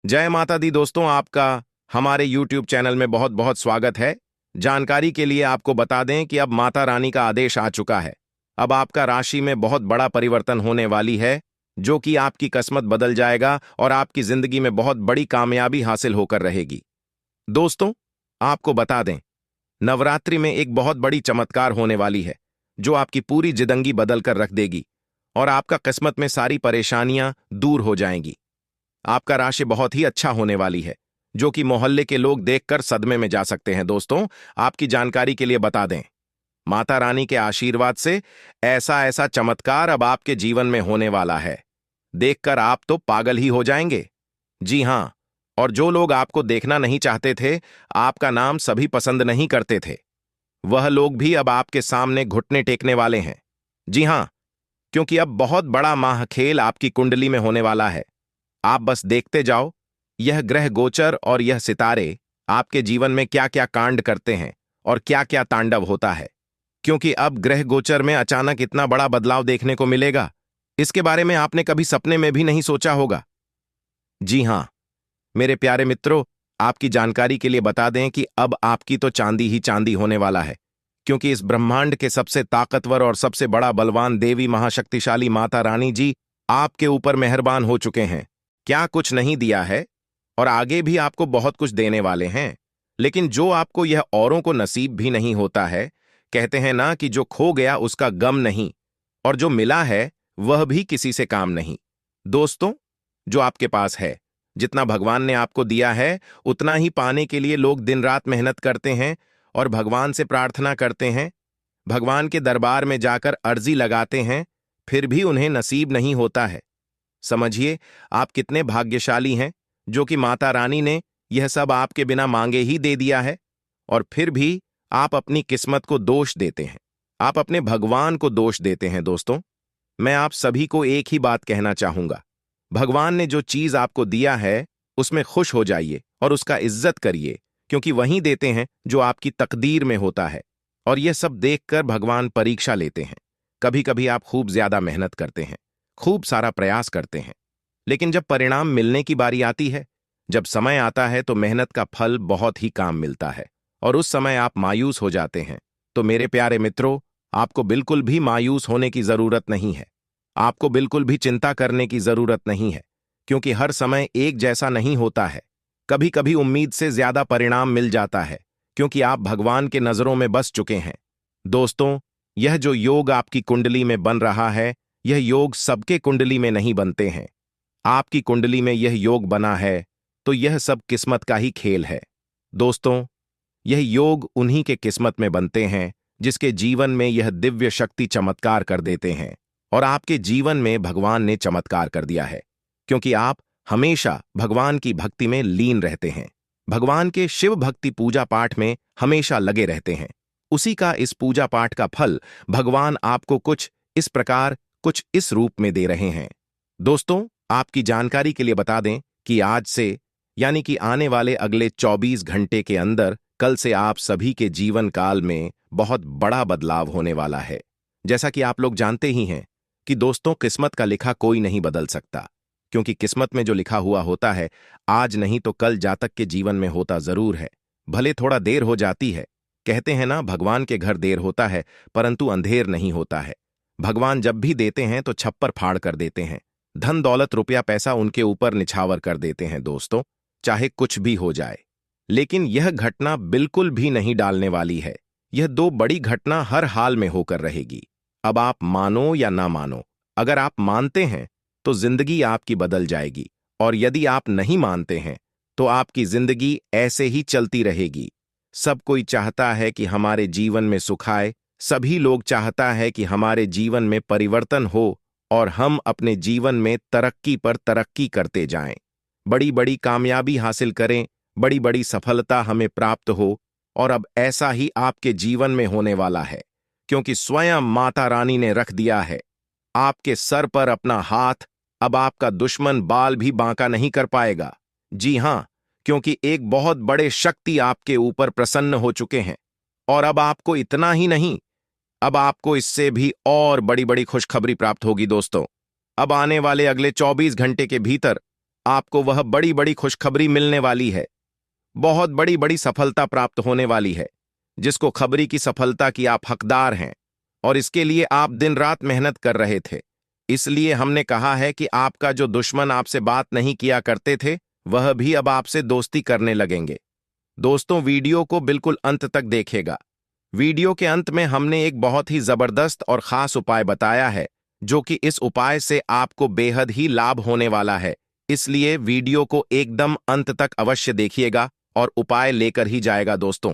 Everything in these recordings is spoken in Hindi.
जय माता दी दोस्तों, आपका हमारे YouTube चैनल में बहुत बहुत स्वागत है। जानकारी के लिए आपको बता दें कि अब माता रानी का आदेश आ चुका है। अब आपका राशि में बहुत बड़ा परिवर्तन होने वाली है, जो कि आपकी किस्मत बदल जाएगा और आपकी जिंदगी में बहुत बड़ी कामयाबी हासिल होकर रहेगी। दोस्तों, आपको बता दें, नवरात्रि में एक बहुत बड़ी चमत्कार होने वाली है, जो आपकी पूरी जिंदगी बदल कर रख देगी और आपका किस्मत में सारी परेशानियां दूर हो जाएंगी। आपका राशि बहुत ही अच्छा होने वाली है, जो कि मोहल्ले के लोग देखकर सदमे में जा सकते हैं। दोस्तों, आपकी जानकारी के लिए बता दें, माता रानी के आशीर्वाद से ऐसा ऐसा चमत्कार अब आपके जीवन में होने वाला है, देखकर आप तो पागल ही हो जाएंगे। जी हां, और जो लोग आपको देखना नहीं चाहते थे, आपका नाम सभी पसंद नहीं करते थे, वह लोग भी अब आपके सामने घुटने टेकने वाले हैं। जी हां, क्योंकि अब बहुत बड़ा महाखेल आपकी कुंडली में होने वाला है। आप बस देखते जाओ, यह ग्रह गोचर और यह सितारे आपके जीवन में क्या क्या कांड करते हैं और क्या क्या तांडव होता है। क्योंकि अब ग्रह गोचर में अचानक इतना बड़ा बदलाव देखने को मिलेगा, इसके बारे में आपने कभी सपने में भी नहीं सोचा होगा। जी हां, मेरे प्यारे मित्रों, आपकी जानकारी के लिए बता दें कि अब आपकी तो चांदी ही चांदी होने वाला है, क्योंकि इस ब्रह्मांड के सबसे ताकतवर और सबसे बड़ा बलवान देवी महाशक्तिशाली माता रानी जी आपके ऊपर मेहरबान हो चुके हैं। क्या कुछ नहीं दिया है, और आगे भी आपको बहुत कुछ देने वाले हैं। लेकिन जो आपको यह औरों को नसीब भी नहीं होता है, कहते हैं ना कि जो खो गया उसका गम नहीं, और जो मिला है वह भी किसी से काम नहीं। दोस्तों, जो आपके पास है, जितना भगवान ने आपको दिया है, उतना ही पाने के लिए लोग दिन रात मेहनत करते हैं और भगवान से प्रार्थना करते हैं, भगवान के दरबार में जाकर अर्जी लगाते हैं, फिर भी उन्हें नसीब नहीं होता है। समझिए, आप कितने भाग्यशाली हैं, जो कि माता रानी ने यह सब आपके बिना मांगे ही दे दिया है, और फिर भी आप अपनी किस्मत को दोष देते हैं, आप अपने भगवान को दोष देते हैं। दोस्तों, मैं आप सभी को एक ही बात कहना चाहूंगा, भगवान ने जो चीज आपको दिया है उसमें खुश हो जाइए और उसका इज्जत करिए, क्योंकि वही देते हैं जो आपकी तकदीर में होता है। और यह सब देखकर भगवान परीक्षा लेते हैं। कभी कभी आप खूब ज्यादा मेहनत करते हैं, खूब सारा प्रयास करते हैं, लेकिन जब परिणाम मिलने की बारी आती है, जब समय आता है, तो मेहनत का फल बहुत ही काम मिलता है और उस समय आप मायूस हो जाते हैं। तो मेरे प्यारे मित्रों, आपको बिल्कुल भी मायूस होने की जरूरत नहीं है, आपको बिल्कुल भी चिंता करने की जरूरत नहीं है, क्योंकि हर समय एक जैसा नहीं होता है। कभी कभी उम्मीद से ज्यादा परिणाम मिल जाता है, क्योंकि आप भगवान के नजरों में बस चुके हैं। दोस्तों, यह जो योग आपकी कुंडली में बन रहा है, यह योग सबके कुंडली में नहीं बनते हैं। आपकी कुंडली में यह योग बना है, तो यह सब किस्मत का ही खेल है। दोस्तों, यह योग उन्हीं के किस्मत में बनते हैं, जिसके जीवन में यह दिव्य शक्ति चमत्कार कर देते हैं। और आपके जीवन में भगवान ने चमत्कार कर दिया है, क्योंकि आप हमेशा भगवान की भक्ति में लीन रहते हैं, भगवान के शिव भक्ति पूजा पाठ में हमेशा लगे रहते हैं। उसी का इस पूजा पाठ का फल भगवान आपको कुछ इस प्रकार, कुछ इस रूप में दे रहे हैं। दोस्तों, आपकी जानकारी के लिए बता दें कि आज से, यानी कि आने वाले अगले 24 घंटे के अंदर, कल से आप सभी के जीवन काल में बहुत बड़ा बदलाव होने वाला है। जैसा कि आप लोग जानते ही हैं कि दोस्तों, किस्मत का लिखा कोई नहीं बदल सकता, क्योंकि किस्मत में जो लिखा हुआ होता है, आज नहीं तो कल जातक के जीवन में होता जरूर है। भले थोड़ा देर हो जाती है, कहते हैं ना, भगवान के घर देर होता है परंतु अंधेर नहीं होता है। भगवान जब भी देते हैं तो छप्पर फाड़ कर देते हैं, धन दौलत रुपया पैसा उनके ऊपर निछावर कर देते हैं। दोस्तों, चाहे कुछ भी हो जाए, लेकिन यह घटना बिल्कुल भी नहीं डालने वाली है। यह दो बड़ी घटना हर हाल में होकर रहेगी। अब आप मानो या ना मानो, अगर आप मानते हैं तो जिंदगी आपकी बदल जाएगी, और यदि आप नहीं मानते हैं तो आपकी जिंदगी ऐसे ही चलती रहेगी। सब कोई चाहता है कि हमारे जीवन में सुख आए, सभी लोग चाहता है कि हमारे जीवन में परिवर्तन हो और हम अपने जीवन में तरक्की पर तरक्की करते जाएं, बड़ी बड़ी कामयाबी हासिल करें, बड़ी बड़ी सफलता हमें प्राप्त हो। और अब ऐसा ही आपके जीवन में होने वाला है, क्योंकि स्वयं माता रानी ने रख दिया है आपके सर पर अपना हाथ। अब आपका दुश्मन बाल भी बांका नहीं कर पाएगा। जी हां, क्योंकि एक बहुत बड़े शक्ति आपके ऊपर प्रसन्न हो चुके हैं। और अब आपको इतना ही नहीं, अब आपको इससे भी और बड़ी बड़ी खुशखबरी प्राप्त होगी। दोस्तों, अब आने वाले अगले 24 घंटे के भीतर आपको वह बड़ी बड़ी खुशखबरी मिलने वाली है। बहुत बड़ी बड़ी सफलता प्राप्त होने वाली है, जिसको खबरी की सफलता की आप हकदार हैं, और इसके लिए आप दिन रात मेहनत कर रहे थे। इसलिए हमने कहा है कि आपका जो दुश्मन आपसे बात नहीं किया करते थे, वह भी अब आपसे दोस्ती करने लगेंगे। दोस्तों, वीडियो को बिल्कुल अंत तक देखिएगा। वीडियो के अंत में हमने एक बहुत ही जबरदस्त और खास उपाय बताया है, जो कि इस उपाय से आपको बेहद ही लाभ होने वाला है। इसलिए वीडियो को एकदम अंत तक अवश्य देखिएगा और उपाय लेकर ही जाएगा। दोस्तों,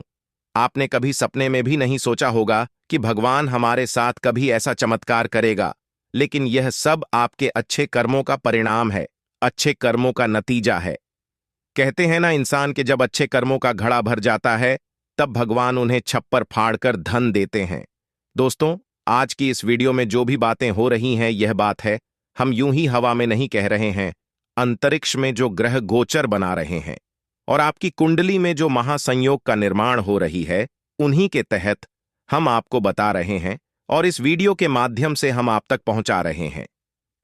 आपने कभी सपने में भी नहीं सोचा होगा कि भगवान हमारे साथ कभी ऐसा चमत्कार करेगा, लेकिन यह सब आपके अच्छे कर्मों का परिणाम है, अच्छे कर्मों का नतीजा है। कहते हैं ना, इंसान के जब अच्छे कर्मों का घड़ा भर जाता है, तब भगवान उन्हें छप्पर फाड़कर धन देते हैं। दोस्तों, आज की इस वीडियो में जो भी बातें हो रही हैं, यह बात है, हम यूं ही हवा में नहीं कह रहे हैं। अंतरिक्ष में जो ग्रह गोचर बना रहे हैं और आपकी कुंडली में जो महासंयोग का निर्माण हो रही है, उन्हीं के तहत हम आपको बता रहे हैं और इस वीडियो के माध्यम से हम आप तक पहुंचा रहे हैं।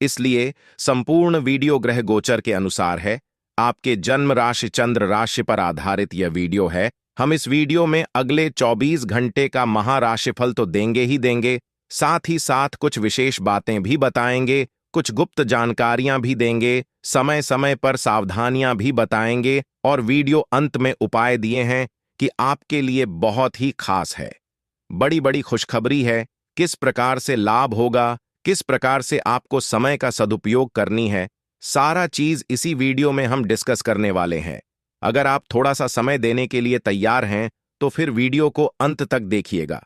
इसलिए संपूर्ण वीडियो ग्रह गोचर के अनुसार है। आपके जन्म राशि चंद्र राशि पर आधारित यह वीडियो है। हम इस वीडियो में अगले 24 घंटे का महाराशिफल तो देंगे ही देंगे, साथ ही साथ कुछ विशेष बातें भी बताएंगे, कुछ गुप्त जानकारियां भी देंगे, समय समय पर सावधानियां भी बताएंगे, और वीडियो अंत में उपाय दिए हैं कि आपके लिए बहुत ही खास है। बड़ी बड़ी खुशखबरी है। किस प्रकार से लाभ होगा, किस प्रकार से आपको समय का सदुपयोग करनी है, सारा चीज इसी वीडियो में हम डिस्कस करने वाले हैं। अगर आप थोड़ा सा समय देने के लिए तैयार हैं, तो फिर वीडियो को अंत तक देखिएगा।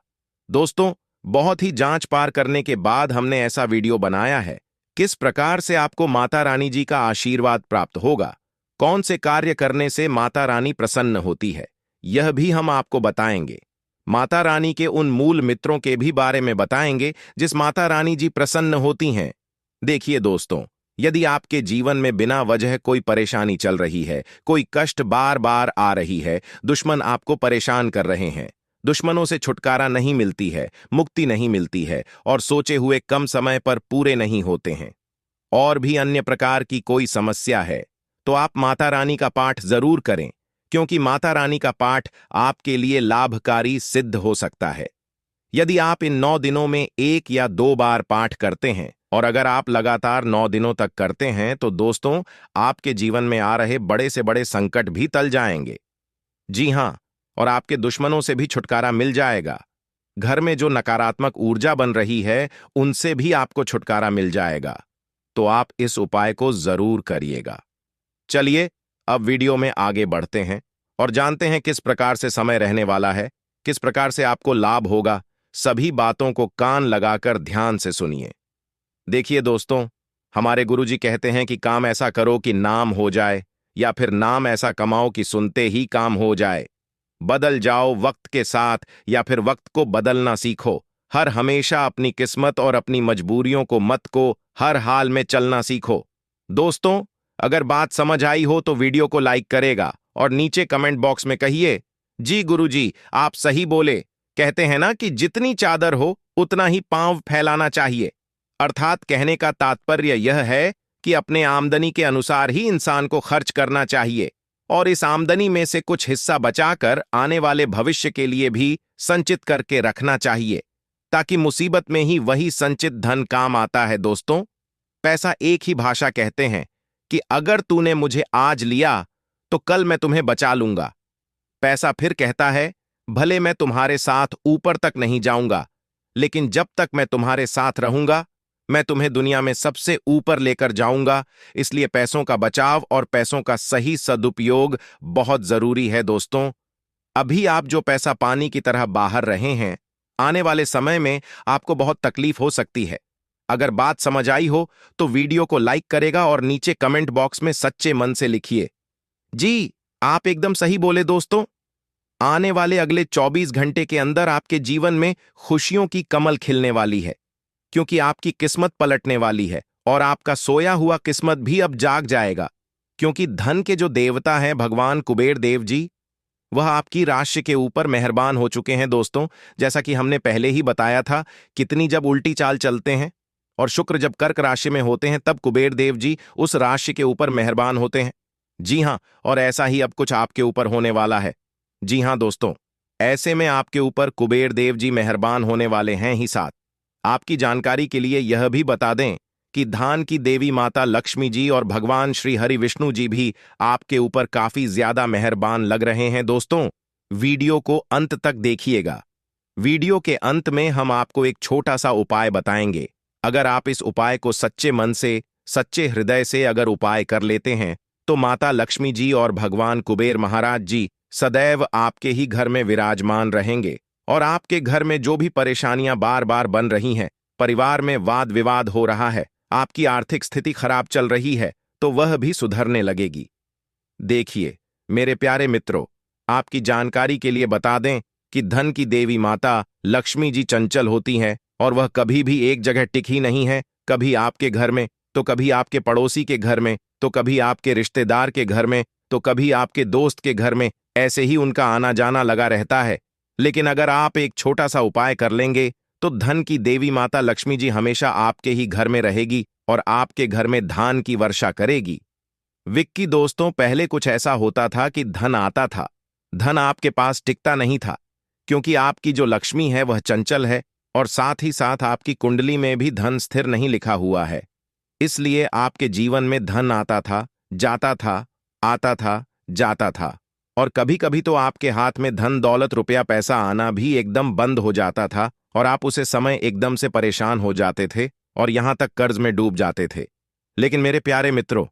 दोस्तों, बहुत ही जांच पार करने के बाद हमने ऐसा वीडियो बनाया है। किस प्रकार से आपको माता रानी जी का आशीर्वाद प्राप्त होगा, कौन से कार्य करने से माता रानी प्रसन्न होती है, यह भी हम आपको बताएंगे। माता रानी के उन मूल मित्रों के भी बारे में बताएंगे जिस माता रानी जी प्रसन्न होती हैं। देखिए दोस्तों, यदि आपके जीवन में बिना वजह कोई परेशानी चल रही है, कोई कष्ट बार बार आ रही है, दुश्मन आपको परेशान कर रहे हैं, दुश्मनों से छुटकारा नहीं मिलती है, मुक्ति नहीं मिलती है, और सोचे हुए कम समय पर पूरे नहीं होते हैं, और भी अन्य प्रकार की कोई समस्या है, तो आप माता रानी का पाठ जरूर करें, क्योंकि माता रानी का पाठ आपके लिए लाभकारी सिद्ध हो सकता है। यदि आप इन 9 दिनों में 1 या 2 बार पाठ करते हैं, और अगर आप लगातार 9 दिनों तक करते हैं, तो दोस्तों, आपके जीवन में आ रहे बड़े से बड़े संकट भी टल जाएंगे। जी हां, और आपके दुश्मनों से भी छुटकारा मिल जाएगा। घर में जो नकारात्मक ऊर्जा बन रही है, उनसे भी आपको छुटकारा मिल जाएगा। तो आप इस उपाय को जरूर करिएगा। चलिए, अब वीडियो में आगे बढ़ते हैं और जानते हैं किस प्रकार से समय रहने वाला है, किस प्रकार से आपको लाभ होगा। सभी बातों को कान लगाकर ध्यान से सुनिए। देखिए दोस्तों, हमारे गुरुजी कहते हैं कि काम ऐसा करो कि नाम हो जाए, या फिर नाम ऐसा कमाओ कि सुनते ही काम हो जाए। बदल जाओ वक्त के साथ, या फिर वक्त को बदलना सीखो। हर हमेशा अपनी किस्मत और अपनी मजबूरियों को मत को हर हाल में चलना सीखो। दोस्तों, अगर बात समझ आई हो तो वीडियो को लाइक करेगा और नीचे कमेंट बॉक्स में कहिए, जी गुरुजी, आप सही बोले। कहते हैं ना कि जितनी चादर हो उतना ही पांव फैलाना चाहिए। अर्थात कहने का तात्पर्य यह है कि अपने आमदनी के अनुसार ही इंसान को खर्च करना चाहिए, और इस आमदनी में से कुछ हिस्सा बचाकर आने वाले भविष्य के लिए भी संचित करके रखना चाहिए, ताकि मुसीबत में ही वही संचित धन काम आता है। दोस्तों, पैसा एक ही भाषा कहते हैं कि अगर तूने मुझे आज लिया तो कल मैं तुम्हें बचा लूंगा। पैसा फिर कहता है, भले मैं तुम्हारे साथ ऊपर तक नहीं जाऊंगा, लेकिन जब तक मैं तुम्हारे साथ रहूंगा, मैं तुम्हें दुनिया में सबसे ऊपर लेकर जाऊंगा। इसलिए पैसों का बचाव और पैसों का सही सदुपयोग बहुत जरूरी है। दोस्तों, अभी आप जो पैसा पानी की तरह बाहर रहे हैं, आने वाले समय में आपको बहुत तकलीफ हो सकती है। अगर बात समझ आई हो तो वीडियो को लाइक करेगा और नीचे कमेंट बॉक्स में सच्चे मन से लिखिए, जी आप एकदम सही बोले। दोस्तों, आने वाले अगले 24 घंटे के अंदर आपके जीवन में खुशियों की कमल खिलने वाली है, क्योंकि आपकी किस्मत पलटने वाली है, और आपका सोया हुआ किस्मत भी अब जाग जाएगा, क्योंकि धन के जो देवता हैं भगवान कुबेर देव जी, वह आपकी राशि के ऊपर मेहरबान हो चुके हैं। दोस्तों, जैसा कि हमने पहले ही बताया था, कितनी जब उल्टी चाल चलते हैं, और शुक्र जब कर्क राशि में होते हैं तब कुबेर देव जी उस राशि के ऊपर मेहरबान होते हैं। जी हाँ, और ऐसा ही अब कुछ आपके ऊपर होने वाला है। जी हाँ दोस्तों, ऐसे में आपके ऊपर कुबेर देव जी मेहरबान होने वाले हैं ही साथ आपकी जानकारी के लिए यह भी बता दें कि धान की देवी माता लक्ष्मी जी और भगवान श्री हरि विष्णु जी भी आपके ऊपर काफी ज्यादा मेहरबान लग रहे हैं। दोस्तों, वीडियो को अंत तक देखिएगा। वीडियो के अंत में हम आपको एक छोटा सा उपाय बताएंगे। अगर आप इस उपाय को सच्चे मन से, सच्चे हृदय से अगर उपाय कर लेते हैं तो माता लक्ष्मी जी और भगवान कुबेर महाराज जी सदैव आपके ही घर में विराजमान रहेंगे और आपके घर में जो भी परेशानियां बार बार बन रही हैं, परिवार में वाद विवाद हो रहा है, आपकी आर्थिक स्थिति खराब चल रही है, तो वह भी सुधरने लगेगी। देखिए मेरे प्यारे मित्रों, आपकी जानकारी के लिए बता दें कि धन की देवी माता लक्ष्मी जी चंचल होती हैं और वह कभी भी एक जगह टिकी नहीं है। कभी आपके घर में, तो कभी आपके पड़ोसी के घर में, तो कभी आपके रिश्तेदार के घर में, तो कभी आपके दोस्त के घर में, ऐसे ही उनका आना जाना लगा रहता है। लेकिन अगर आप एक छोटा सा उपाय कर लेंगे तो धन की देवी माता लक्ष्मी जी हमेशा आपके ही घर में रहेगी और आपके घर में धान की वर्षा करेगी। विक्की दोस्तों, पहले कुछ ऐसा होता था कि धन आता था, धन आपके पास टिकता नहीं था, क्योंकि आपकी जो लक्ष्मी है वह चंचल है और साथ ही साथ आपकी कुंडली में भी धन स्थिर नहीं लिखा हुआ है। इसलिए आपके जीवन में धन आता था, जाता था, आता था, जाता था, और कभी कभी तो आपके हाथ में धन दौलत रुपया पैसा आना भी एकदम बंद हो जाता था और आप उसे समय एकदम से परेशान हो जाते थे और यहां तक कर्ज में डूब जाते थे। लेकिन मेरे प्यारे मित्रों,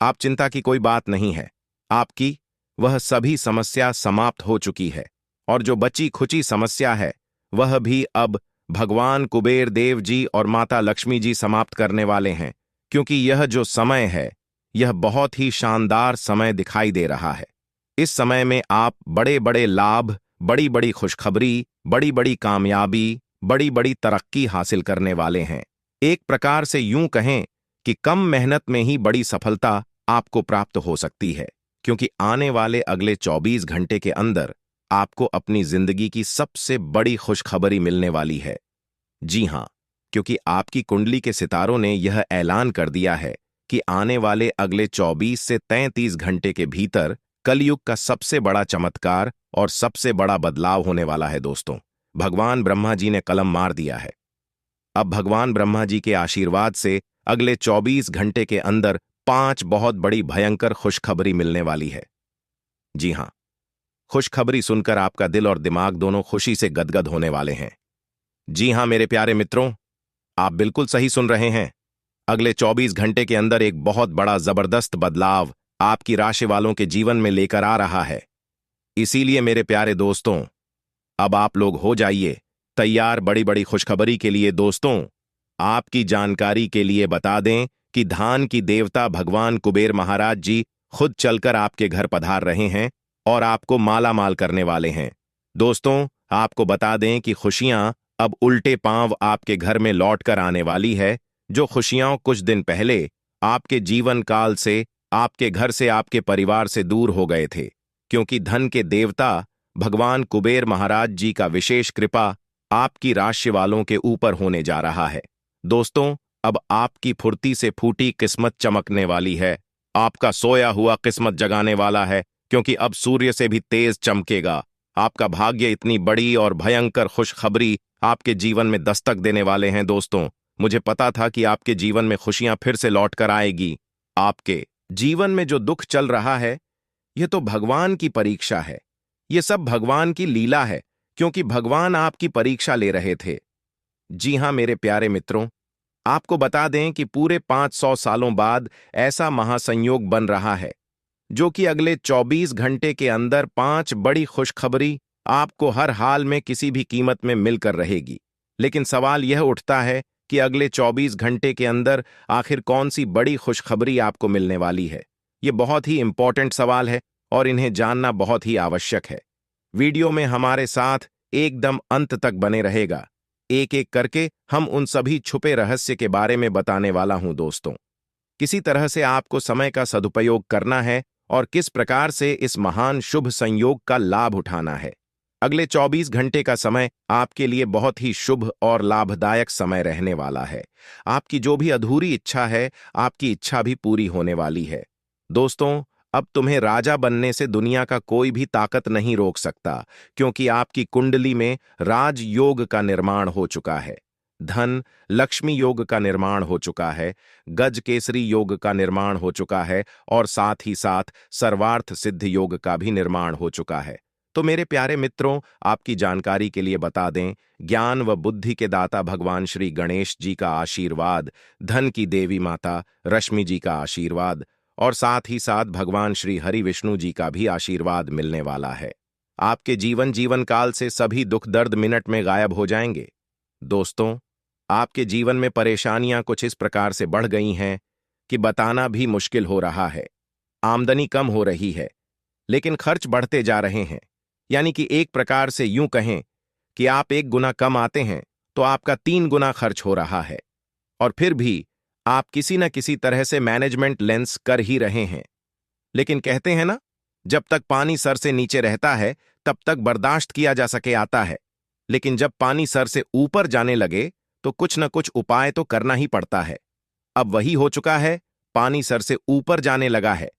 आप चिंता की कोई बात नहीं है। आपकी वह सभी समस्या समाप्त हो चुकी है और जो बची खुची समस्या है वह भी अब भगवान कुबेर देव जी और माता लक्ष्मी जी समाप्त करने वाले हैं, क्योंकि यह जो समय है यह बहुत ही शानदार समय दिखाई दे रहा है। इस समय में आप बड़े बड़े लाभ, बड़ी बड़ी खुशखबरी, बड़ी बड़ी कामयाबी, बड़ी बड़ी तरक्की हासिल करने वाले हैं। एक प्रकार से यूं कहें कि कम मेहनत में ही बड़ी सफलता आपको प्राप्त हो सकती है, क्योंकि आने वाले अगले 24 घंटे के अंदर आपको अपनी जिंदगी की सबसे बड़ी खुशखबरी मिलने वाली है। जी हां, क्योंकि आपकी कुंडली के सितारों ने यह ऐलान कर दिया है कि आने वाले अगले 24 से 33 घंटे के भीतर कलयुग का सबसे बड़ा चमत्कार और सबसे बड़ा बदलाव होने वाला है। दोस्तों, भगवान ब्रह्मा जी ने कलम मार दिया है। अब भगवान ब्रह्मा जी के आशीर्वाद से अगले 24 घंटे के अंदर 5 बहुत बड़ी भयंकर खुशखबरी मिलने वाली है। जी हां, खुशखबरी सुनकर आपका दिल और दिमाग दोनों खुशी से गदगद होने वाले हैं। जी हां मेरे प्यारे मित्रों, आप बिल्कुल सही सुन रहे हैं। अगले 24 घंटे के अंदर एक बहुत बड़ा जबरदस्त बदलाव आपकी राशि वालों के जीवन में लेकर आ रहा है। इसीलिए मेरे प्यारे दोस्तों, अब आप लोग हो जाइए तैयार बड़ी बड़ी खुशखबरी के लिए। दोस्तों, आपकी जानकारी के लिए बता दें कि धान की देवता भगवान कुबेर महाराज जी खुद चलकर आपके घर पधार रहे हैं और आपको माला माल करने वाले हैं। दोस्तों, आपको बता दें कि खुशियां अब उल्टे पांव आपके घर में लौट कर आने वाली है। जो खुशियां कुछ दिन पहले आपके जीवन काल से, आपके घर से, आपके परिवार से दूर हो गए थे, क्योंकि धन के देवता भगवान कुबेर महाराज जी का विशेष कृपा आपकी राशि वालों के ऊपर होने जा रहा है। दोस्तों, अब आपकी फुर्ती से फूटी किस्मत चमकने वाली है। आपका सोया हुआ किस्मत जगाने वाला है, क्योंकि अब सूर्य से भी तेज चमकेगा। आपका भाग्य इतनी बड़ी और भयंकर खुशखबरी आपके जीवन में दस्तक देने वाले हैं। दोस्तों, मुझे पता था कि आपके जीवन में खुशियां फिर से लौट कर आएगी। आपके जीवन में जो दुख चल रहा है यह तो भगवान की परीक्षा है, यह सब भगवान की लीला है, क्योंकि भगवान आपकी परीक्षा ले रहे थे। जी हां मेरे प्यारे मित्रों, आपको बता दें कि पूरे 500 सालों बाद ऐसा महासंयोग बन रहा है जो कि अगले 24 घंटे के अंदर 5 बड़ी खुशखबरी आपको हर हाल में किसी भी कीमत में मिलकर रहेगी। लेकिन सवाल यह उठता है कि अगले 24 घंटे के अंदर आखिर कौन सी बड़ी खुशखबरी आपको मिलने वाली है। यह बहुत ही इंपॉर्टेंट सवाल है और इन्हें जानना बहुत ही आवश्यक है। वीडियो में हमारे साथ एकदम अंत तक बने रहेगा। एक एक करके हम उन सभी छुपे रहस्य के बारे में बताने वाला हूं। दोस्तों, किसी तरह से आपको समय का सदुपयोग करना है और किस प्रकार से इस महान शुभ संयोग का लाभ उठाना है। अगले 24 घंटे का समय आपके लिए बहुत ही शुभ और लाभदायक समय रहने वाला है। आपकी जो भी अधूरी इच्छा है, आपकी इच्छा भी पूरी होने वाली है। दोस्तों, अब तुम्हें राजा बनने से दुनिया का कोई भी ताकत नहीं रोक सकता, क्योंकि आपकी कुंडली में राजयोग का निर्माण हो चुका है। धन लक्ष्मी योग का निर्माण हो चुका है, गज केसरी योग का निर्माण हो चुका है और साथ ही साथ सर्वार्थ सिद्ध योग का भी निर्माण हो चुका है। तो मेरे प्यारे मित्रों, आपकी जानकारी के लिए बता दें, ज्ञान व बुद्धि के दाता भगवान श्री गणेश जी का आशीर्वाद, धन की देवी माता रश्मि जी का आशीर्वाद और साथ ही साथ भगवान श्री हरि विष्णु जी का भी आशीर्वाद मिलने वाला है। आपके जीवन काल से सभी दुख दर्द मिनट में गायब हो जाएंगे। दोस्तों, आपके जीवन में परेशानियां कुछ इस प्रकार से बढ़ गई हैं कि बताना भी मुश्किल हो रहा है। आमदनी कम हो रही है, लेकिन खर्च बढ़ते जा रहे हैं। यानी कि एक प्रकार से यूं कहें कि आप 1 गुना कम आते हैं तो आपका 3 गुना खर्च हो रहा है। और फिर भी आप किसी न किसी तरह से मैनेजमेंट लेंस कर ही रहे हैं। लेकिन कहते हैं ना, जब तक पानी सर से नीचे रहता है तब तक बर्दाश्त किया जा सके आता है, लेकिन जब पानी सर से ऊपर जाने लगे तो कुछ न कुछ उपाय तो करना ही पड़ता है। अब वही हो चुका है, पानी सर से ऊपर जाने लगा है।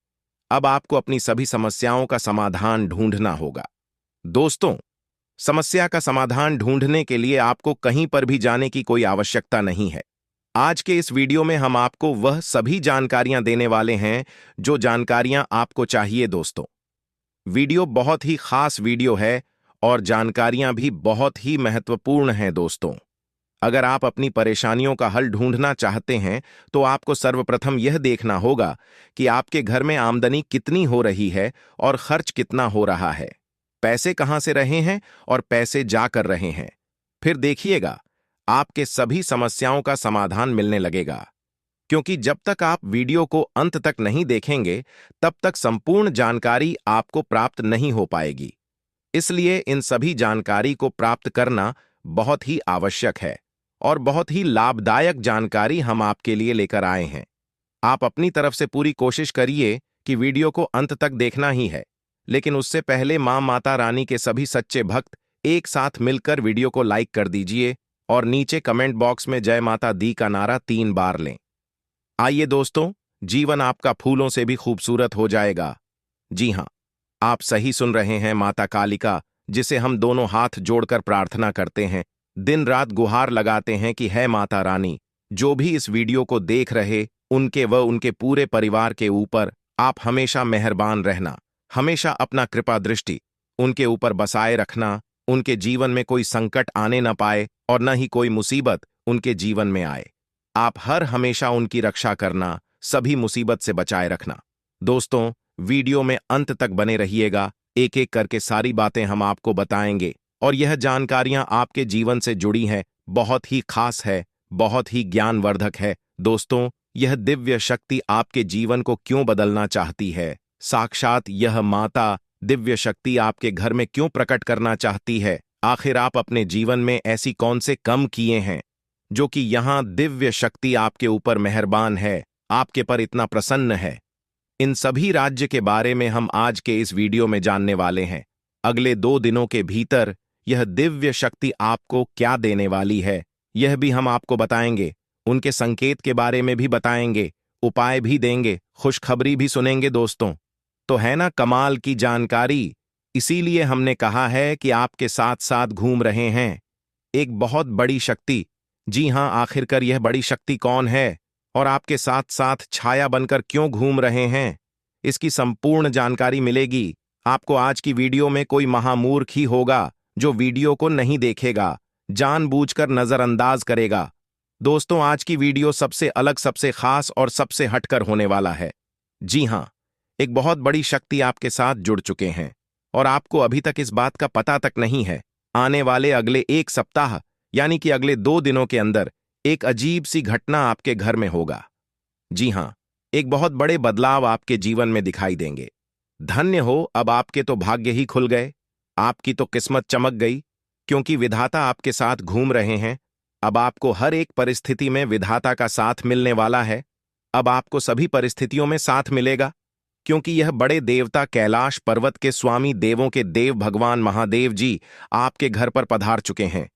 अब आपको अपनी सभी समस्याओं का समाधान ढूंढना होगा। दोस्तों, समस्या का समाधान ढूंढने के लिए आपको कहीं पर भी जाने की कोई आवश्यकता नहीं है। आज के इस वीडियो में हम आपको वह सभी जानकारियां देने वाले हैं जो जानकारियां आपको चाहिए। दोस्तों, वीडियो बहुत ही खास वीडियो है और जानकारियां भी बहुत ही महत्वपूर्ण हैं। दोस्तों, अगर आप अपनी परेशानियों का हल ढूंढना चाहते हैं तो आपको सर्वप्रथम यह देखना होगा कि आपके घर में आमदनी कितनी हो रही है और खर्च कितना हो रहा है, पैसे कहां से रहे हैं और पैसे जा कर रहे हैं। फिर देखिएगा, आपके सभी समस्याओं का समाधान मिलने लगेगा। क्योंकि जब तक आप वीडियो को अंत तक नहीं देखेंगे, तब तक संपूर्ण जानकारी आपको प्राप्त नहीं हो पाएगी। इसलिए इन सभी जानकारी को प्राप्त करना बहुत ही आवश्यक है और बहुत ही लाभदायक जानकारी हम आपके लिए लेकर आए हैं। आप अपनी तरफ से पूरी कोशिश करिए कि वीडियो को अंत तक देखना ही है, लेकिन उससे पहले मां माता रानी के सभी सच्चे भक्त एक साथ मिलकर वीडियो को लाइक कर दीजिए और नीचे कमेंट बॉक्स में जय माता दी का नारा 3 बार लें। आइए दोस्तों, जीवन आपका फूलों से भी खूबसूरत हो जाएगा। जी हां, आप सही सुन रहे हैं। माता कालिका, जिसे हम दोनों हाथ जोड़कर प्रार्थना करते हैं, दिन रात गुहार लगाते हैं कि है माता रानी, जो भी इस वीडियो को देख रहे, उनके व उनके पूरे परिवार के ऊपर आप हमेशा मेहरबान रहना, हमेशा अपना कृपा दृष्टि उनके ऊपर बसाए रखना, उनके जीवन में कोई संकट आने न पाए और न ही कोई मुसीबत उनके जीवन में आए। आप हर हमेशा उनकी रक्षा करना, सभी मुसीबत से बचाए रखना। दोस्तों, वीडियो में अंत तक बने रहिएगा, एक एक करके सारी बातें हम आपको बताएंगे और यह जानकारियां आपके जीवन से जुड़ी हैं, बहुत ही खास है, बहुत ही ज्ञानवर्धक है। दोस्तों, यह दिव्य शक्ति आपके जीवन को क्यों बदलना चाहती है, साक्षात यह माता दिव्य शक्ति आपके घर में क्यों प्रकट करना चाहती है, आखिर आप अपने जीवन में ऐसी कौन से कम किए हैं जो कि यहां दिव्य शक्ति आपके ऊपर मेहरबान है, आपके पर इतना प्रसन्न है। इन सभी राज्य के बारे में हम आज के इस वीडियो में जानने वाले हैं। अगले 2 दिनों के भीतर यह दिव्य शक्ति आपको क्या देने वाली है, यह भी हम आपको बताएंगे। उनके संकेत के बारे में भी बताएंगे, उपाय भी देंगे, खुशखबरी भी सुनेंगे। दोस्तों, तो है ना कमाल की जानकारी। इसीलिए हमने कहा है कि आपके साथ साथ घूम रहे हैं एक बहुत बड़ी शक्ति। जी हां, आखिरकार यह बड़ी शक्ति कौन है और आपके साथ साथ छाया बनकर क्यों घूम रहे हैं, इसकी संपूर्ण जानकारी मिलेगी आपको। आज की वीडियो में कोई महामूर्ख ही होगा जो वीडियो को नहीं देखेगा, जानबूझकर नजरअंदाज करेगा। दोस्तों, आज की वीडियो सबसे अलग, सबसे खास और सबसे हटकर होने वाला है। जी हां, एक बहुत बड़ी शक्ति आपके साथ जुड़ चुके हैं और आपको अभी तक इस बात का पता तक नहीं है। आने वाले अगले 1 सप्ताह यानी कि अगले 2 दिनों के अंदर एक अजीब सी घटना आपके घर में होगा। जी हां, एक बहुत बड़े बदलाव आपके जीवन में दिखाई देंगे। धन्य हो, अब आपके तो भाग्य ही खुल गए, आपकी तो किस्मत चमक गई, क्योंकि विधाता आपके साथ घूम रहे हैं। अब आपको हर एक परिस्थिति में विधाता का साथ मिलने वाला है। अब आपको सभी परिस्थितियों में साथ मिलेगा। क्योंकि यह बड़े देवता कैलाश पर्वत के स्वामी देवों के देव भगवान महादेव जी आपके घर पर पधार चुके हैं।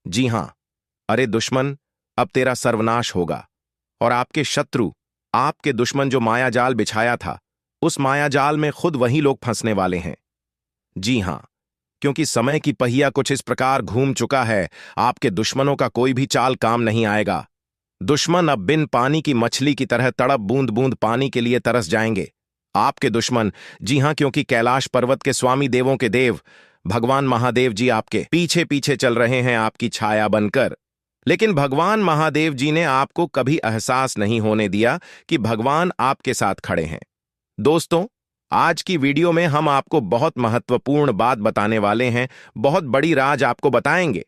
जी हां, अरे दुश्मन, अब तेरा सर्वनाश होगा और आपके शत्रु, आपके दुश्मन जो मायाजाल बिछाया था, उस मायाजाल में खुद वही लोग फंसने वाले हैं। जी हां, क्योंकि समय की पहिया कुछ इस प्रकार घूम चुका है, आपके दुश्मनों का कोई भी चाल काम नहीं आएगा। दुश्मन अब बिन पानी की मछली की तरह तड़प बूंद बूंद पानी के लिए तरस जाएंगे। आपके दुश्मन, जी हां, क्योंकि कैलाश पर्वत के स्वामी देवों के देव भगवान महादेव जी आपके पीछे पीछे चल रहे हैं आपकी छाया बनकर। लेकिन भगवान महादेव जी ने आपको कभी एहसास नहीं होने दिया कि भगवान आपके साथ खड़े हैं। दोस्तों, आज की वीडियो में हम आपको बहुत महत्वपूर्ण बात बताने वाले हैं, बहुत बड़ी राज आपको बताएंगे।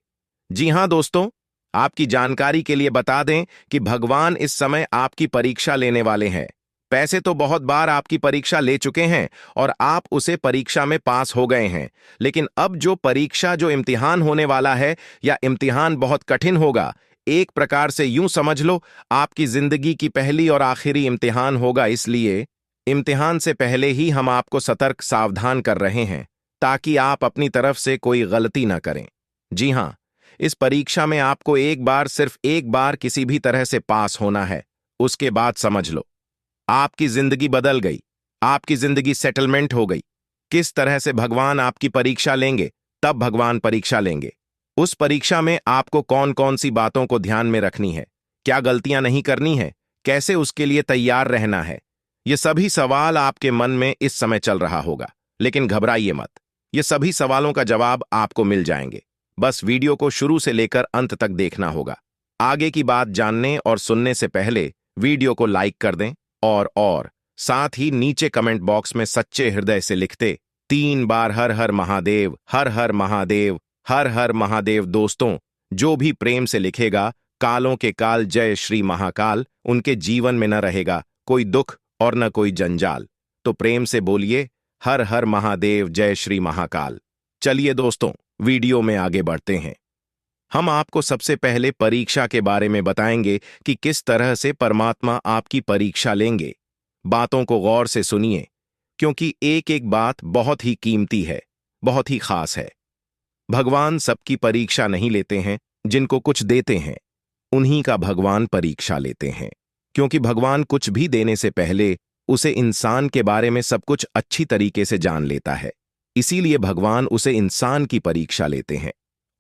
जी हां दोस्तों, आपकी जानकारी के लिए बता दें कि भगवान इस समय आपकी परीक्षा लेने वाले हैं। पैसे तो बहुत बार आपकी परीक्षा ले चुके हैं और आप उसे परीक्षा में पास हो गए हैं, लेकिन अब जो इम्तिहान होने वाला है, या इम्तिहान बहुत कठिन होगा। एक प्रकार से यूं समझ लो, आपकी जिंदगी की पहली और आखिरी इम्तिहान होगा। इसलिए इम्तिहान से पहले ही हम आपको सतर्क सावधान कर रहे हैं, ताकि आप अपनी तरफ से कोई गलती ना करें। जी हां, इस परीक्षा में आपको एक बार, सिर्फ एक बार किसी भी तरह से पास होना है। उसके बाद समझ लो, आपकी जिंदगी बदल गई, आपकी जिंदगी सेटलमेंट हो गई। किस तरह से भगवान आपकी परीक्षा लेंगे, तब भगवान परीक्षा लेंगे। उस परीक्षा में आपको कौन कौन सी बातों को ध्यान में रखनी है, क्या गलतियां नहीं करनी है, कैसे उसके लिए तैयार रहना है, ये सभी सवाल आपके मन में इस समय चल रहा होगा। लेकिन घबराइए मत, ये सभी सवालों का जवाब आपको मिल जाएंगे। बस वीडियो को शुरू से लेकर अंत तक देखना होगा। आगे की बात जानने और सुनने से पहले वीडियो को लाइक कर दें और साथ ही नीचे कमेंट बॉक्स में सच्चे हृदय से लिखते 3 बार हर हर महादेव, हर हर महादेव, हर हर महादेव। दोस्तों, जो भी प्रेम से लिखेगा, कालों के काल जय श्री महाकाल, उनके जीवन में न रहेगा कोई दुख और न कोई जंजाल। तो प्रेम से बोलिए हर हर महादेव, जय श्री महाकाल। चलिए दोस्तों, वीडियो में आगे बढ़ते हैं। हम आपको सबसे पहले परीक्षा के बारे में बताएंगे कि किस तरह से परमात्मा आपकी परीक्षा लेंगे। बातों को गौर से सुनिए, क्योंकि एक एक बात बहुत ही कीमती है, बहुत ही खास है। भगवान सबकी परीक्षा नहीं लेते हैं, जिनको कुछ देते हैं उन्हीं का भगवान परीक्षा लेते हैं। क्योंकि भगवान कुछ भी देने से पहले उसे इंसान के बारे में सब कुछ अच्छी तरीके से जान लेता है। इसीलिए भगवान उसे इंसान की परीक्षा लेते हैं।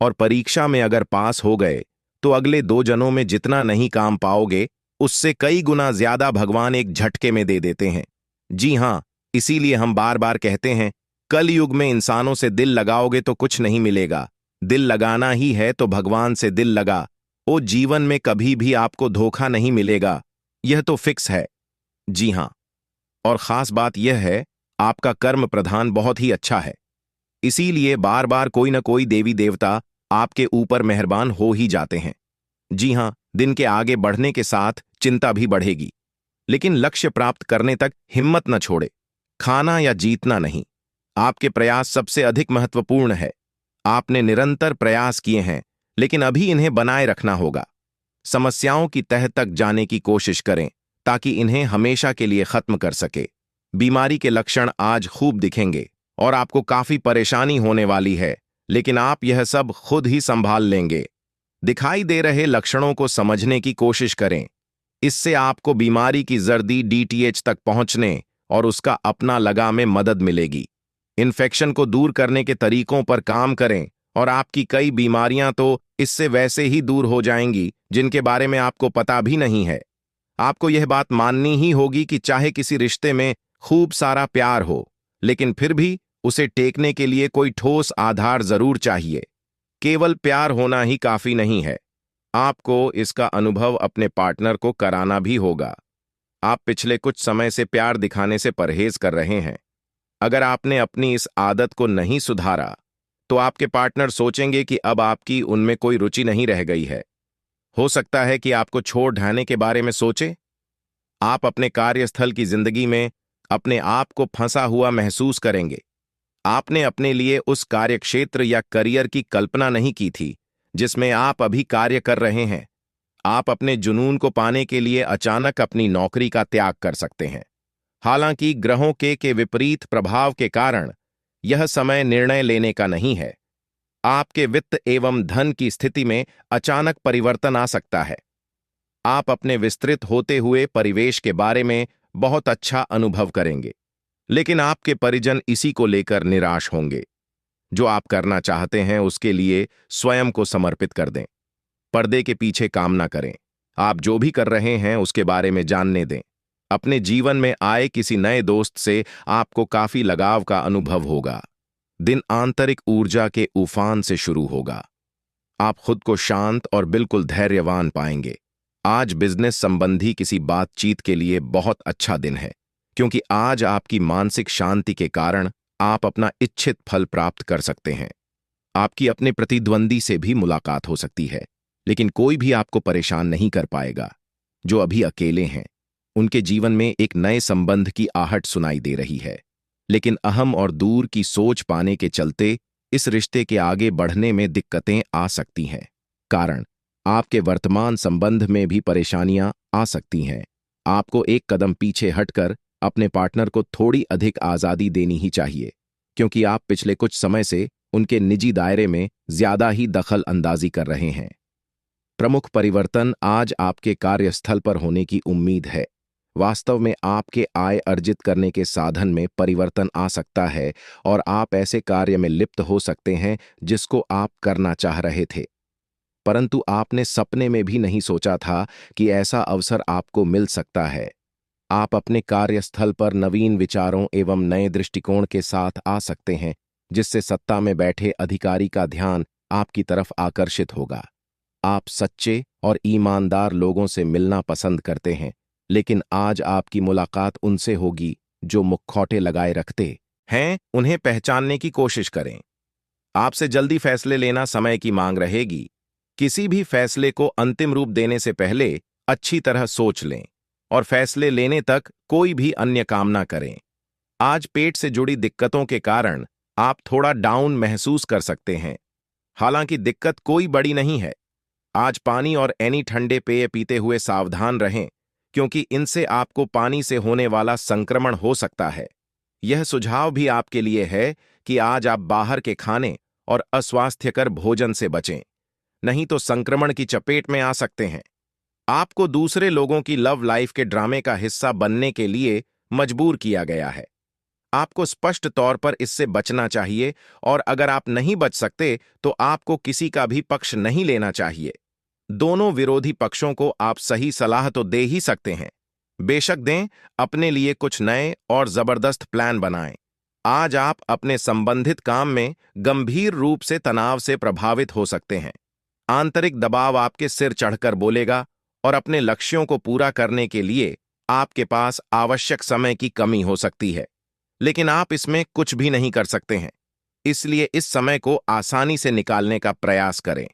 और परीक्षा में अगर पास हो गए तो अगले 2 जनों में जितना नहीं काम पाओगे, उससे कई गुना ज्यादा भगवान एक झटके में दे देते हैं। जी हां, इसीलिए हम बार बार कहते हैं, कल युग में इंसानों से दिल लगाओगे तो कुछ नहीं मिलेगा। दिल लगाना ही है तो भगवान से दिल लगा, वो जीवन में कभी भी आपको धोखा नहीं मिलेगा। यह तो फिक्स है। जी हां, और खास बात यह है, आपका कर्म प्रधान बहुत ही अच्छा है। इसीलिए बार बार कोई न कोई देवी देवता आपके ऊपर मेहरबान हो ही जाते हैं। जी हां, दिन के आगे बढ़ने के साथ चिंता भी बढ़ेगी, लेकिन लक्ष्य प्राप्त करने तक हिम्मत न छोड़े। खाना या जीतना नहीं, आपके प्रयास सबसे अधिक महत्वपूर्ण है। आपने निरंतर प्रयास किए हैं, लेकिन अभी इन्हें बनाए रखना होगा। समस्याओं की तह तक जाने की कोशिश करें, ताकि इन्हें हमेशा के लिए खत्म कर सके। बीमारी के लक्षण आज खूब दिखेंगे और आपको काफी परेशानी होने वाली है, लेकिन आप यह सब खुद ही संभाल लेंगे। दिखाई दे रहे लक्षणों को समझने की कोशिश करें, इससे आपको बीमारी की जर्दी DTH तक पहुंचने और उसका अपना लगा में मदद मिलेगी। इन्फेक्शन को दूर करने के तरीकों पर काम करें और आपकी कई बीमारियां तो इससे वैसे ही दूर हो जाएंगी, जिनके बारे में आपको पता भी नहीं है। आपको यह बात माननी ही होगी कि चाहे किसी रिश्ते में खूब सारा प्यार हो, लेकिन फिर भी उसे टेकने के लिए कोई ठोस आधार जरूर चाहिए। केवल प्यार होना ही काफी नहीं है, आपको इसका अनुभव अपने पार्टनर को कराना भी होगा। आप पिछले कुछ समय से प्यार दिखाने से परहेज कर रहे हैं। अगर आपने अपनी इस आदत को नहीं सुधारा, तो आपके पार्टनर सोचेंगे कि अब आपकी उनमें कोई रुचि नहीं रह गई है। हो सकता है कि आपको छोड़ ढाने के बारे में सोचे। आप अपने कार्यस्थल की जिंदगी में अपने आप को फंसा हुआ महसूस करेंगे। आपने अपने लिए उस कार्यक्षेत्र या करियर की कल्पना नहीं की थी जिसमें आप अभी कार्य कर रहे हैं। आप अपने जुनून को पाने के लिए अचानक अपनी नौकरी का त्याग कर सकते हैं। हालांकि ग्रहों के विपरीत प्रभाव के कारण यह समय निर्णय लेने का नहीं है। आपके वित्त एवं धन की स्थिति में अचानक परिवर्तन आ सकता है। आप अपने विस्तृत होते हुए परिवेश के बारे में बहुत अच्छा अनुभव करेंगे, लेकिन आपके परिजन इसी को लेकर निराश होंगे। जो आप करना चाहते हैं उसके लिए स्वयं को समर्पित कर दें। पर्दे के पीछे काम ना करें। आप जो भी कर रहे हैं उसके बारे में जानने दें। अपने जीवन में आए किसी नए दोस्त से आपको काफी लगाव का अनुभव होगा। दिन आंतरिक ऊर्जा के उफान से शुरू होगा। आप खुद को शांत और बिल्कुल धैर्यवान पाएंगे। आज बिजनेस संबंधी किसी बातचीत के लिए बहुत अच्छा दिन है, क्योंकि आज आपकी मानसिक शांति के कारण आप अपना इच्छित फल प्राप्त कर सकते हैं। आपकी अपने प्रतिद्वंदी से भी मुलाकात हो सकती है, लेकिन कोई भी आपको परेशान नहीं कर पाएगा। जो अभी अकेले हैं उनके जीवन में एक नए संबंध की आहट सुनाई दे रही है, लेकिन अहम और दूर की सोच पाने के चलते इस रिश्ते के आगे बढ़ने में दिक्कतें आ सकती हैं। कारण आपके वर्तमान संबंध में भी परेशानियां आ सकती हैं। आपको एक कदम पीछे हटकर अपने पार्टनर को थोड़ी अधिक आजादी देनी ही चाहिए, क्योंकि आप पिछले कुछ समय से उनके निजी दायरे में ज्यादा ही दखल अंदाजी कर रहे हैं। प्रमुख परिवर्तन आज आपके कार्यस्थल पर होने की उम्मीद है। वास्तव में आपके आय अर्जित करने के साधन में परिवर्तन आ सकता है और आप ऐसे कार्य में लिप्त हो सकते हैं जिसको आप करना चाह रहे थे, परंतु आपने सपने में भी नहीं सोचा था कि ऐसा अवसर आपको मिल सकता है। आप अपने कार्यस्थल पर नवीन विचारों एवं नए दृष्टिकोण के साथ आ सकते हैं, जिससे सत्ता में बैठे अधिकारी का ध्यान आपकी तरफ आकर्षित होगा। आप सच्चे और ईमानदार लोगों से मिलना पसंद करते हैं, लेकिन आज आपकी मुलाकात उनसे होगी जो मुखौटे लगाए रखते हैं। उन्हें पहचानने की कोशिश करें। आपसे जल्दी फैसले लेना समय की मांग रहेगी। किसी भी फैसले को अंतिम रूप देने से पहले अच्छी तरह सोच लें और फैसले लेने तक कोई भी अन्य काम ना करें। आज पेट से जुड़ी दिक्कतों के कारण आप थोड़ा डाउन महसूस कर सकते हैं। हालांकि दिक्कत कोई बड़ी नहीं है। आज पानी और एनी ठंडे पेय पीते हुए सावधान रहें, क्योंकि इनसे आपको पानी से होने वाला संक्रमण हो सकता है। यह सुझाव भी आपके लिए है कि आज आप बाहर के खाने और अस्वास्थ्यकर भोजन से बचें, नहीं तो संक्रमण की चपेट में आ सकते हैं। आपको दूसरे लोगों की लव लाइफ के ड्रामे का हिस्सा बनने के लिए मजबूर किया गया है। आपको स्पष्ट तौर पर इससे बचना चाहिए, और अगर आप नहीं बच सकते तो आपको किसी का भी पक्ष नहीं लेना चाहिए। दोनों विरोधी पक्षों को आप सही सलाह तो दे ही सकते हैं, बेशक दें। अपने लिए कुछ नए और जबरदस्त प्लान बनाएं। आज आप अपने संबंधित काम में गंभीर रूप से तनाव से प्रभावित हो सकते हैं। आंतरिक दबाव आपके सिर चढ़कर बोलेगा और अपने लक्ष्यों को पूरा करने के लिए आपके पास आवश्यक समय की कमी हो सकती है, लेकिन आप इसमें कुछ भी नहीं कर सकते हैं। इसलिए इस समय को आसानी से निकालने का प्रयास करें।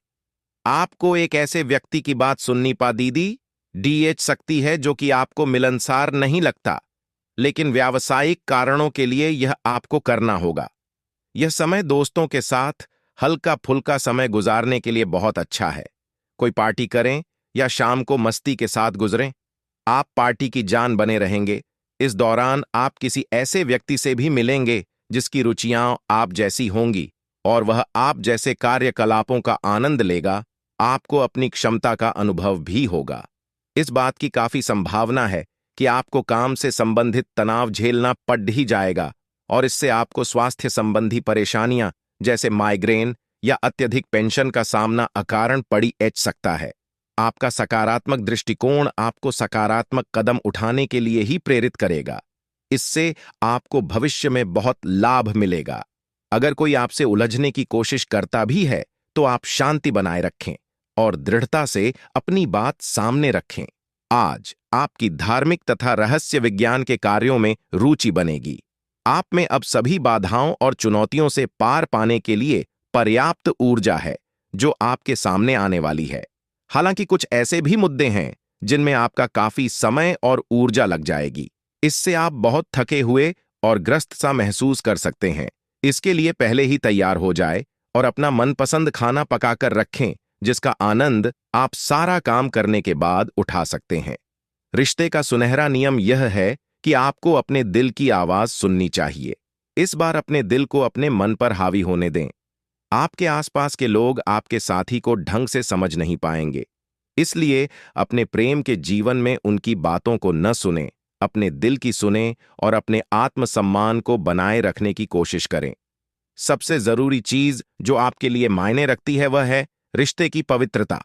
आपको एक ऐसे व्यक्ति की बात सुननी पा दीदी डीएच सकती है जो कि आपको मिलनसार नहीं लगता, लेकिन व्यावसायिक कारणों के लिए यह आपको करना होगा। यह समय दोस्तों के साथ हल्का फुल्का समय गुजारने के लिए बहुत अच्छा है। कोई पार्टी करें या शाम को मस्ती के साथ गुजरें। आप पार्टी की जान बने रहेंगे। इस दौरान आप किसी ऐसे व्यक्ति से भी मिलेंगे जिसकी रुचियां आप जैसी होंगी और वह आप जैसे कार्यकलापों का आनंद लेगा। आपको अपनी क्षमता का अनुभव भी होगा। इस बात की काफी संभावना है कि आपको काम से संबंधित तनाव झेलना पड़ ही जाएगा, और इससे आपको स्वास्थ्य संबंधी परेशानियां जैसे माइग्रेन या अत्यधिक पेंशन का सामना अकारण पड़ी सकता है। आपका सकारात्मक दृष्टिकोण आपको सकारात्मक कदम उठाने के लिए ही प्रेरित करेगा। इससे आपको भविष्य में बहुत लाभ मिलेगा। अगर कोई आपसे उलझने की कोशिश करता भी है तो आप शांति बनाए रखें और दृढ़ता से अपनी बात सामने रखें। आज आपकी धार्मिक तथा रहस्य विज्ञान के कार्यों में रुचि बनेगी। आप में अब सभी बाधाओं और चुनौतियों से पार पाने के लिए पर्याप्त ऊर्जा है जो आपके सामने आने वाली है। हालांकि कुछ ऐसे भी मुद्दे हैं जिनमें आपका काफी समय और ऊर्जा लग जाएगी। इससे आप बहुत थके हुए और ग्रस्त सा महसूस कर सकते हैं। इसके लिए पहले ही तैयार हो जाए और अपना मनपसंद खाना पकाकर रखें, जिसका आनंद आप सारा काम करने के बाद उठा सकते हैं। रिश्ते का सुनहरा नियम यह है कि आपको अपने दिल की आवाज सुननी चाहिए। इस बार अपने दिल को अपने मन पर हावी होने दें। आपके आसपास के लोग आपके साथी को ढंग से समझ नहीं पाएंगे, इसलिए अपने प्रेम के जीवन में उनकी बातों को न सुने, अपने दिल की सुने और अपने आत्मसम्मान को बनाए रखने की कोशिश करें। सबसे जरूरी चीज जो आपके लिए मायने रखती है वह है रिश्ते की पवित्रता।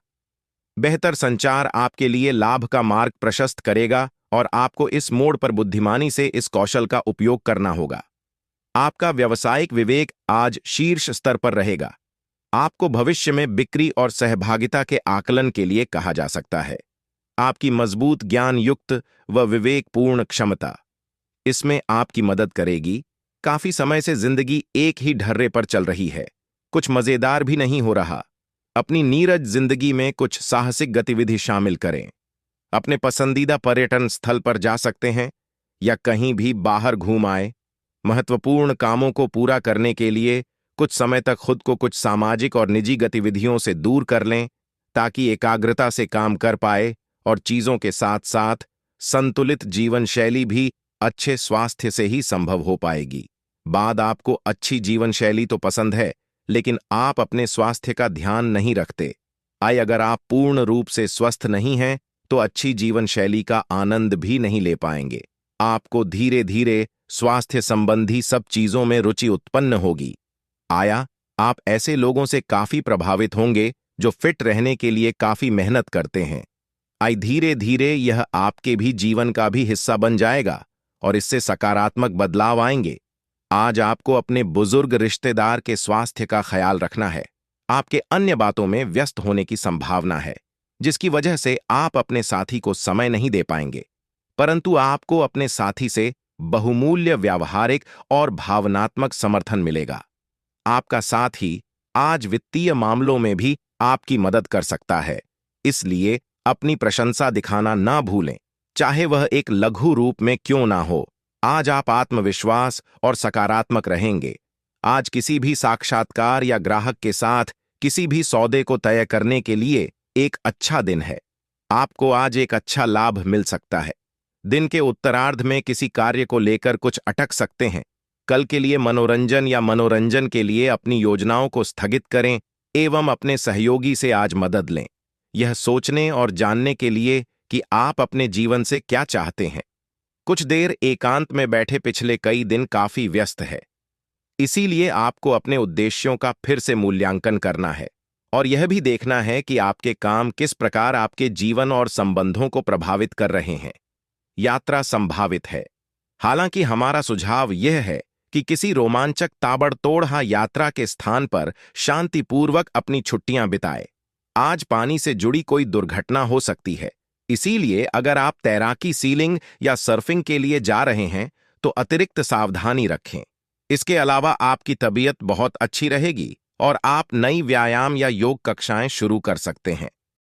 बेहतर संचार आपके लिए लाभ का मार्ग प्रशस्त करेगा और आपको इस मोड़ पर बुद्धिमानी से इस कौशल का उपयोग करना होगा। आपका व्यावसायिक विवेक आज शीर्ष स्तर पर रहेगा। आपको भविष्य में बिक्री और सहभागिता के आकलन के लिए कहा जा सकता है। आपकी मजबूत ज्ञान युक्त व विवेकपूर्ण क्षमता इसमें आपकी मदद करेगी। काफी समय से जिंदगी एक ही ढर्रे पर चल रही है, कुछ मजेदार भी नहीं हो रहा। अपनी नीरज जिंदगी में कुछ साहसिक गतिविधि शामिल करें। अपने पसंदीदा पर्यटन स्थल पर जा सकते हैं या कहीं भी बाहर घूम आए। महत्वपूर्ण कामों को पूरा करने के लिए कुछ समय तक खुद को कुछ सामाजिक और निजी गतिविधियों से दूर कर लें, ताकि एकाग्रता से काम कर पाए और चीजों के साथ साथ संतुलित जीवन शैली भी अच्छे स्वास्थ्य से ही संभव हो पाएगी। बाद आपको अच्छी जीवन शैली तो पसंद है, लेकिन आप अपने स्वास्थ्य का ध्यान नहीं रखते। अगर आप पूर्ण रूप से स्वस्थ नहीं हैं तो अच्छी जीवन शैली का आनंद भी नहीं ले पाएंगे। आपको धीरे धीरे स्वास्थ्य संबंधी सब चीजों में रुचि उत्पन्न होगी। आप ऐसे लोगों से काफी प्रभावित होंगे जो फिट रहने के लिए काफी मेहनत करते हैं। धीरे धीरे यह आपके भी जीवन का भी हिस्सा बन जाएगा और इससे सकारात्मक बदलाव आएंगे। आज आपको अपने बुजुर्ग रिश्तेदार के स्वास्थ्य का ख्याल रखना है। आपके अन्य बातों में व्यस्त होने की संभावना है, जिसकी वजह से आप अपने साथी को समय नहीं दे पाएंगे, परंतु आपको अपने साथी से बहुमूल्य व्यावहारिक और भावनात्मक समर्थन मिलेगा। आपका साथी आज वित्तीय मामलों में भी आपकी मदद कर सकता है, इसलिए अपनी प्रशंसा दिखाना ना भूलें, चाहे वह एक लघु रूप में क्यों ना हो। आज आप आत्मविश्वास और सकारात्मक रहेंगे। आज किसी भी साक्षात्कार या ग्राहक के साथ किसी भी सौदे को तय करने के लिए एक अच्छा दिन है। आपको आज एक अच्छा लाभ मिल सकता है। दिन के उत्तरार्ध में किसी कार्य को लेकर कुछ अटक सकते हैं। कल के लिए मनोरंजन के लिए अपनी योजनाओं को स्थगित करें एवं अपने सहयोगी से आज मदद लें, यह सोचने और जानने के लिए कि आप अपने जीवन से क्या चाहते हैं। कुछ देर एकांत में बैठे पिछले कई दिन काफी व्यस्त है, इसीलिए आपको अपने उद्देश्यों का फिर से मूल्यांकन करना है और यह भी देखना है कि आपके काम किस प्रकार आपके जीवन और संबंधों को प्रभावित कर रहे हैं। यात्रा संभावित है, हालांकि हमारा सुझाव यह है कि किसी रोमांचक ताबड़तोड़ यात्रा के स्थान पर शांतिपूर्वक अपनी छुट्टियां बिताए। आज पानी से जुड़ी कोई दुर्घटना हो सकती है, इसीलिए अगर आप तैराकी, सीलिंग या सर्फिंग के लिए जा रहे हैं तो अतिरिक्त सावधानी रखें। इसके अलावा आपकी तबीयत बहुत अच्छी रहेगी और आप नई व्यायाम या योग कक्षाएं शुरू कर सकते हैं।